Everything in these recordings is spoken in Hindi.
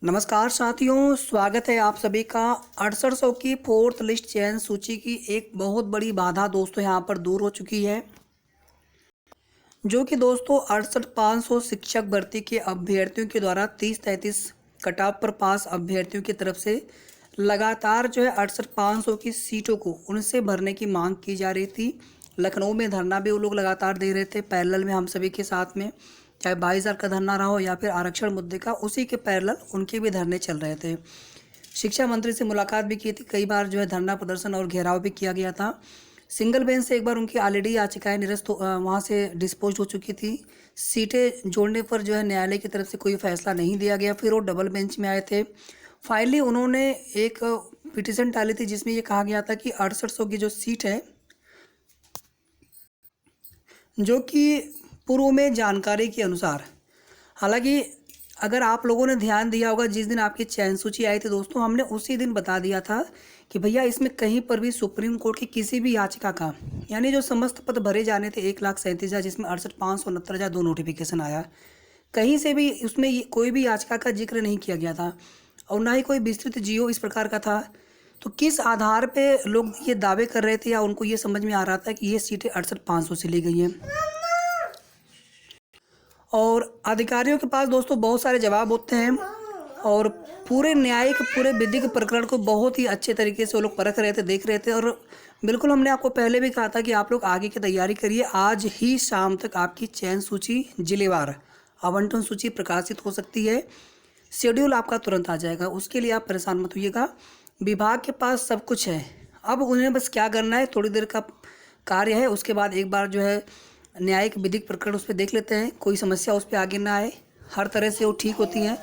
नमस्कार साथियों, स्वागत है आप सभी का। 6800 की फोर्थ लिस्ट चयन सूची की एक बहुत बड़ी बाधा दोस्तों यहाँ पर दूर हो चुकी है, जो कि दोस्तों 68,500 शिक्षक भर्ती के अभ्यर्थियों के द्वारा 30-33 कट ऑफ पर पास अभ्यर्थियों की तरफ से लगातार जो है 68,500 की सीटों को उनसे भरने की मांग की जा रही थी। लखनऊ में धरना भी वो लोग लगातार दे रहे थे पैरेलल में हम सभी के साथ में, चाहे 22,000 का धरना रहा हो या फिर आरक्षण मुद्दे का, उसी के पैरेलल उनके भी धरने चल रहे थे। शिक्षा मंत्री से मुलाकात भी की थी, कई बार जो है धरना प्रदर्शन और घेराव भी किया गया था। सिंगल बेंच से एक बार उनकी ऑलरेडी याचिकाएं निरस्त वहाँ से डिस्पोज हो चुकी थी। सीटें जोड़ने पर जो है न्यायालय की तरफ से कोई फैसला नहीं दिया गया, फिर वो डबल बेंच में आए थे। फाइनली उन्होंने एक पिटीशन डाली थी जिसमें ये कहा गया था कि 6800 की जो सीट है, जो कि पूर्व में जानकारी के अनुसार, हालांकि अगर आप लोगों ने ध्यान दिया होगा जिस दिन आपकी चयन सूची आई थी दोस्तों, हमने उसी दिन बता दिया था कि भैया इसमें कहीं पर भी सुप्रीम कोर्ट की किसी भी याचिका का, यानी जो समस्त पद भरे जाने थे 1,37,000 जिसमें 68,500 69,000 दो नोटिफिकेशन आया, कहीं से भी उसमें कोई भी याचिका का जिक्र नहीं किया गया था और ना ही कोई विस्तृत जीओ इस प्रकार का था। तो किस आधार पे लोग ये दावे कर रहे थे या उनको ये समझ में आ रहा था कि ये सीटें 68,500 से ली गई हैं? और अधिकारियों के पास दोस्तों बहुत सारे जवाब होते हैं और पूरे न्यायिक पूरे विधिक प्रकरण को बहुत ही अच्छे तरीके से वो लोग परख रहे थे, देख रहे थे। और बिल्कुल हमने आपको पहले भी कहा था कि आप लोग आगे की तैयारी करिए, आज ही शाम तक आपकी चयन सूची जिलेवार आवंटन सूची प्रकाशित हो सकती है। शेड्यूल आपका तुरंत आ जाएगा, उसके लिए आप परेशान मत होइएगा। विभाग के पास सब कुछ है, अब उन्हें बस क्या करना है, थोड़ी देर का कार्य है, उसके बाद एक बार जो है न्यायिक विधिक प्रकरण उस पर देख लेते हैं, कोई समस्या उस पर आगे ना आए, हर तरह से वो ठीक होती हैं,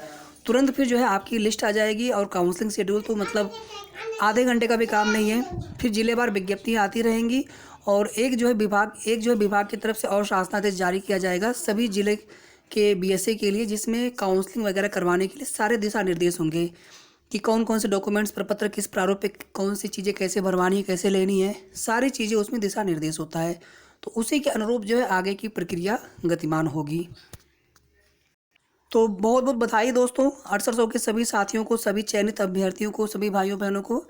तुरंत फिर जो है आपकी लिस्ट आ जाएगी। और काउंसलिंग शेड्यूल तो मतलब आधे घंटे का भी काम नहीं है, फिर जिलेवार विज्ञप्तियाँ आती रहेंगी और एक जो है विभाग की तरफ से और शासनादेश जारी किया जाएगा सभी जिले के बीएसए के लिए, जिसमें काउंसलिंग वगैरह करवाने के लिए सारे दिशा निर्देश होंगे कि कौन कौन से डॉक्यूमेंट्स प्रपत्र किस प्रारूप पे कौन सी चीज़ें कैसे भरवानी है, कैसे लेनी है, सारी चीज़ें उसमें दिशा निर्देश होता है। तो उसी के अनुरूप जो है आगे की प्रक्रिया गतिमान होगी। तो बहुत बहुत बधाई दोस्तों 6800 के सभी साथियों को, सभी चयनित अभ्यर्थियों को, सभी भाइयों बहनों को।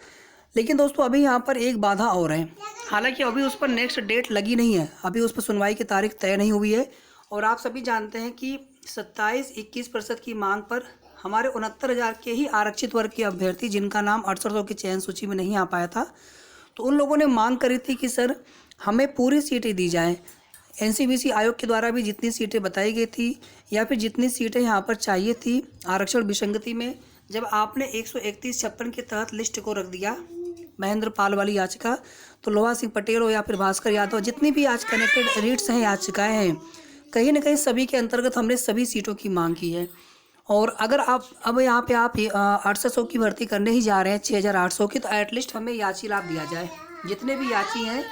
लेकिन दोस्तों अभी यहाँ पर एक बाधा और है, हालांकि अभी उस पर नेक्स्ट डेट लगी नहीं है, अभी उस पर सुनवाई की तारीख तय नहीं हुई है। और आप सभी जानते हैं कि 27-21% की मांग पर हमारे 69,000 के ही आरक्षित वर्ग के अभ्यर्थी, जिनका नाम 6800 की चयन सूची में नहीं आ पाया था, तो उन लोगों ने मांग करी थी कि सर हमें पूरी सीटें दी जाएं। एनसीबीसी आयोग के द्वारा भी जितनी सीटें बताई गई थी या फिर जितनी सीटें यहाँ पर चाहिए थी आरक्षण विसंगति में, जब आपने 131-56 के तहत लिस्ट को रख दिया महेंद्र पाल वाली याचिका, तो लोहा सिंह पटेल हो या फिर भास्कर यादव, जितनी भी आज कनेक्टेड रीट्स हैं, याचिकाएँ हैं, कहीं ना कहीं सभी के अंतर्गत हमने सभी सीटों की मांग की है। और अगर आप अब यहाँ पे आप 800 की भर्ती करने ही जा रहे हैं 6,800 की, तो एटलीस्ट हमें याची लाभ दिया जाए, जितने भी याची हैं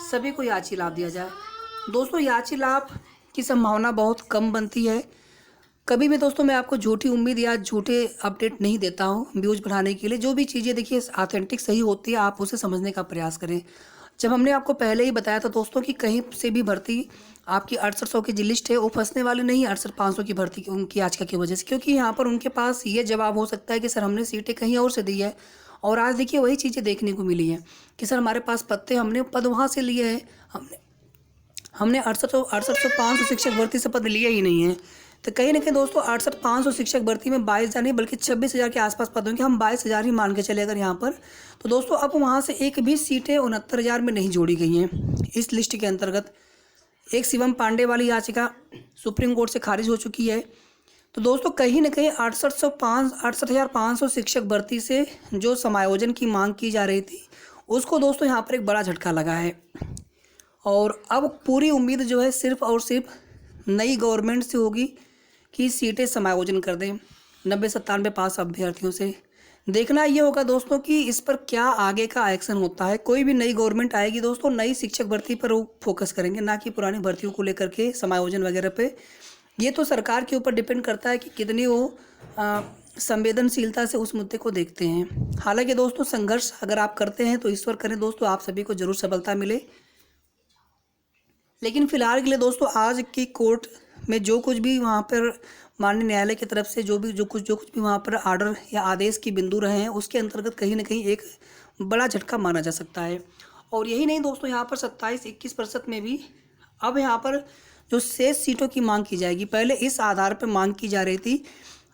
सभी को याची लाभ दिया जाए। दोस्तों याची लाभ की संभावना बहुत कम बनती है। कभी भी दोस्तों मैं आपको झूठी उम्मीद या झूठे अपडेट नहीं देता हूँ व्यूज बढ़ाने के लिए। जो भी चीज़ें देखिए ऑथेंटिक सही होती है, आप उसे समझने का प्रयास करें। जब हमने आपको पहले ही बताया था दोस्तों कि कहीं से भी भर्ती आपकी 6800 की जो लिस्ट है वो फंसने वाली नहीं है 68,500 की भर्ती की उनकी याचिका की वजह से, क्योंकि यहाँ पर उनके पास ये जवाब हो सकता है कि सर हमने सीटें कहीं और से दी है। और आज देखिए वही चीज़ें देखने को मिली है कि सर हमारे पास हमने पद वहाँ से लिए हैं, हमने 68,500 शिक्षक भर्ती से पद लिए ही नहीं है। तो कहीं ना कहीं दोस्तों 68,500 शिक्षक भर्ती में 22,000 नहीं बल्कि 26,000 के आसपास पद होंगे, हम 22,000 ही मान के चले अगर यहाँ पर। तो दोस्तों अब वहाँ से एक भी सीटें 69,000 में नहीं जोड़ी गई हैं इस लिस्ट के अंतर्गत। एक शिवम पांडे वाली याचिका सुप्रीम कोर्ट से खारिज हो चुकी है। तो दोस्तों कहीं ना कहीं 68,500 शिक्षक भर्ती से जो समायोजन की मांग की जा रही थी उसको दोस्तों यहाँ पर एक बड़ा झटका लगा है। और अब पूरी उम्मीद जो है सिर्फ और सिर्फ नई गवर्नमेंट से होगी कि सीटें समायोजन कर दें 90-97 पास अभ्यर्थियों से। देखना ये होगा दोस्तों कि इस पर क्या आगे का एक्शन होता है। कोई भी नई गवर्नमेंट आएगी दोस्तों, नई शिक्षक भर्ती पर वो फोकस करेंगे, ना कि पुरानी भर्तियों को लेकर के समायोजन वगैरह पे। ये तो सरकार के ऊपर डिपेंड करता है कि कितनी वो संवेदनशीलता से उस मुद्दे को देखते हैं। हालांकि दोस्तों संघर्ष अगर आप करते हैं तो ईश्वर करें दोस्तों आप सभी को जरूर सफलता मिले। लेकिन फिलहाल के लिए दोस्तों आज की कोर्ट में जो कुछ भी वहाँ पर माननीय न्यायालय की तरफ से जो कुछ भी वहाँ पर आर्डर या आदेश की बिंदु रहे हैं, उसके अंतर्गत कहीं ना कहीं एक बड़ा झटका माना जा सकता है। और यही नहीं दोस्तों, यहाँ पर 27-21% में भी अब यहाँ पर जो शेष सीटों की मांग की जाएगी, पहले इस आधार पर मांग की जा रही थी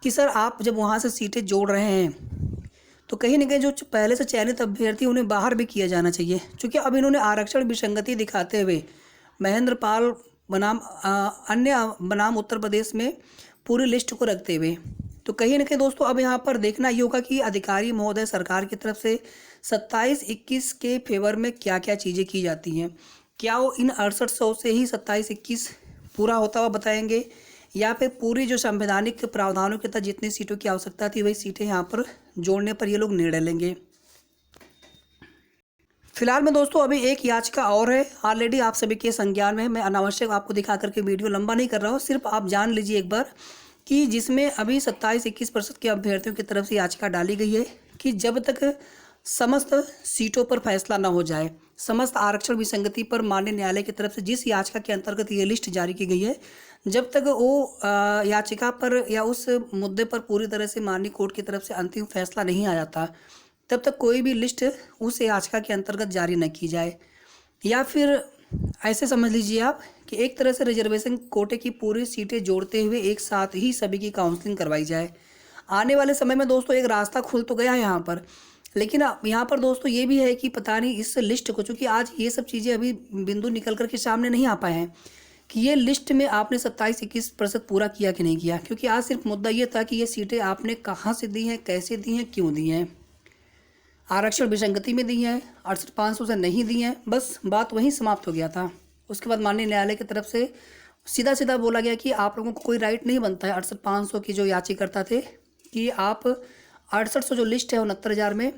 कि सर आप जब वहाँ से सीटें जोड़ रहे हैं तो कहीं ना कहीं जो पहले से चयनित अभ्यर्थी उन्हें बाहर भी किया जाना चाहिए, क्योंकि अब इन्होंने आरक्षण विसंगति दिखाते हुए महेंद्र पाल बनाम अन्य बनाम उत्तर प्रदेश में पूरी लिस्ट को रखते हुए, तो कहीं ना कहीं दोस्तों अब यहाँ पर देखना ये होगा कि अधिकारी महोदय सरकार की तरफ से 27-21 के फेवर में क्या क्या चीज़ें की जाती हैं। क्या वो इन 6800 से ही 27-21 पूरा होता हुआ बताएंगे, या फिर पूरी जो संवैधानिक प्रावधानों के तहत जितनी सीटों की आवश्यकता थी वही सीटें यहाँ पर जोड़ने पर ये लोग निर्णय लेंगे। फिलहाल में दोस्तों अभी एक याचिका और है, ऑलरेडी आप सभी के संज्ञान में है। मैं अनावश्यक आपको दिखा करके वीडियो लंबा नहीं कर रहा हूँ, सिर्फ आप जान लीजिए एक बार कि जिसमें अभी 27-21% के अभ्यर्थियों की तरफ से याचिका डाली गई है कि जब तक समस्त सीटों पर फैसला न हो जाए, समस्त आरक्षण विसंगति पर माननीय न्यायालय की तरफ से जिस याचिका के अंतर्गत ये लिस्ट जारी की गई है, जब तक वो याचिका पर या उस मुद्दे पर पूरी तरह से माननीय कोर्ट की तरफ से अंतिम फैसला नहीं आ जाता, तब तक कोई भी लिस्ट उस याचिका के अंतर्गत जारी न की जाए। या फिर ऐसे समझ लीजिए आप कि एक तरह से रिजर्वेशन कोटे की पूरी सीटें जोड़ते हुए एक साथ ही सभी की काउंसलिंग करवाई जाए। आने वाले समय में दोस्तों एक रास्ता खुल तो गया है यहाँ पर, लेकिन यहाँ पर दोस्तों ये भी है कि पता नहीं इस लिस्ट को, चूँकि आज ये सब चीज़ें अभी बिंदु निकल कर के सामने नहीं आ पाए हैं कि ये लिस्ट में आपने 27-21% पूरा किया कि नहीं किया, क्योंकि आज सिर्फ मुद्दा ये था कि ये सीटें आपने कहाँ से दी हैं, कैसे दी हैं, क्यों दी हैं। आरक्षण विसंगति में दी है, 68,500 से नहीं दी हैं, बस बात वहीं समाप्त हो गया था। उसके बाद माननीय न्यायालय की तरफ से सीधा सीधा बोला गया कि आप लोगों को कोई राइट नहीं बनता है 68,500 की जो याचिकाकर्ता थे कि आप 6800 जो लिस्ट है 69,000 में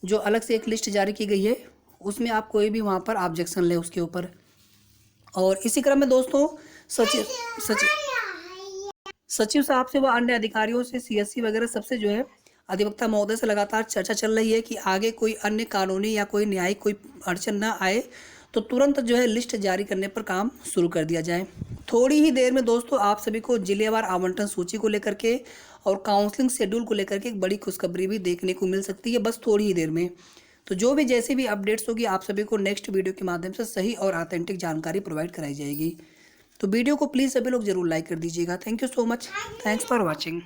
जो अलग से एक लिस्ट जारी की गई है उसमें आप कोई भी वहाँ पर ऑब्जेक्शन ले उसके ऊपर। और इसी क्रम में दोस्तों सचिव साहब से व अन्य अधिकारियों से, CSC वगैरह सबसे जो है अधिवक्ता महोदय से लगातार चर्चा चल रही है कि आगे कोई अन्य कानूनी या कोई न्यायिक कोई अड़चन न आए तो तुरंत जो है लिस्ट जारी करने पर काम शुरू कर दिया जाए। थोड़ी ही देर में दोस्तों आप सभी को जिलेवार आवंटन सूची को लेकर के और काउंसलिंग शेड्यूल को लेकर के एक बड़ी खुशखबरी भी देखने को मिल सकती है, बस थोड़ी ही देर में। तो जो भी जैसे भी अपडेट्स होगी आप सभी को नेक्स्ट वीडियो के माध्यम से सही और ऑथेंटिक जानकारी प्रोवाइड कराई जाएगी। तो वीडियो को प्लीज़ सभी लोग जरूर लाइक कर दीजिएगा। Thank you so much, thanks for watching.